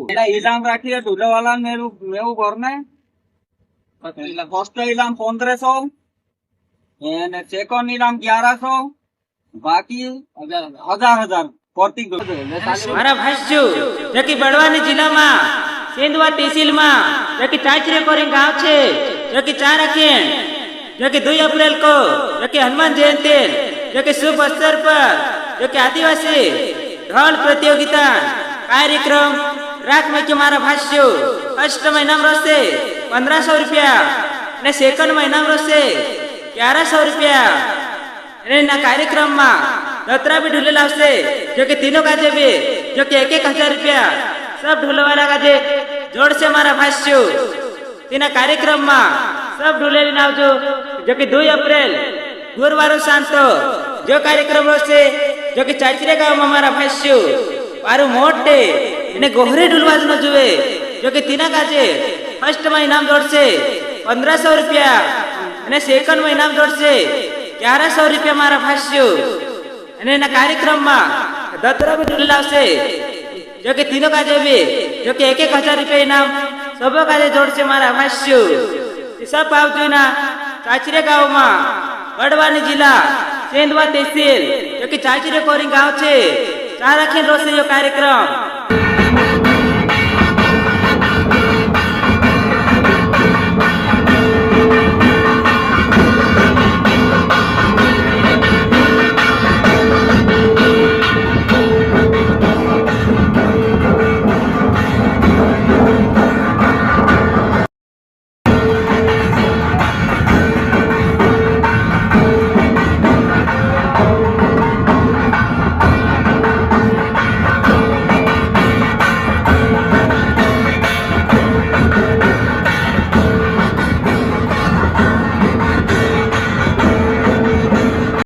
इनाम રાખીએ ઢોલવાલા મેરું મેવું ભરને એટલે ફર્સ્ટ ઇનામ 1500 અને સેકન્ડ ઇનામ 1100 બાકી 1000 પ્રતિ મારા ભાઈઓ जो कि बड़वानी जिला में सेंधवा तहसील में जो कि चाचरे कोरी गांव छे जो कि 4 अखीण जो कि 2 अप्रैल को जो कि हनुमान जयंती जो कि शुभ अवसर पर जो कि आदिवासी ढोल प्रतियोगिता कार्यक्रम राख में के मारा भाष्यो फर्स्ट महीना रोसे 1500 रुपया ने सेकंड महीना रोसे 1100 रुपया ने ना कार्यक्रम में दत्रा भी ढूले लावसे जो कि तीनों काजे भी जो कि 1000 रुपया सब ढोलवाला काजे जोड़ से मारा भाष्यो तीना कार्यक्रम में सब ढोले लावजो जो कि 2 अप्रैल गुरुवार शांतो जो कार्यक्रम रोसे जो कि चाचरे गांव में मारा भाष्यो पारू मोटे ने गोहरे ढुलवाज न जुए जो कि तीना काजे फर्स्ट में इनाम जोड़ से 1500 रुपया ने सेकंड में इनाम जोड़ से 1100 रुपया मारा भाष्यो ने ना कार्यक्रम में दत्रा भी ढुला से जो कि तीनों काजे भी जो कि 1000 रुपया इनाम सब काजे जोड़ से मारा भाष्यो सब आवजो ना चाचरे गांव में बड़वानी जिला सेंधवा तहसील जो कि चाचरे कोरी गांव छे 4 अखीण रोसे जो कार्यक्रम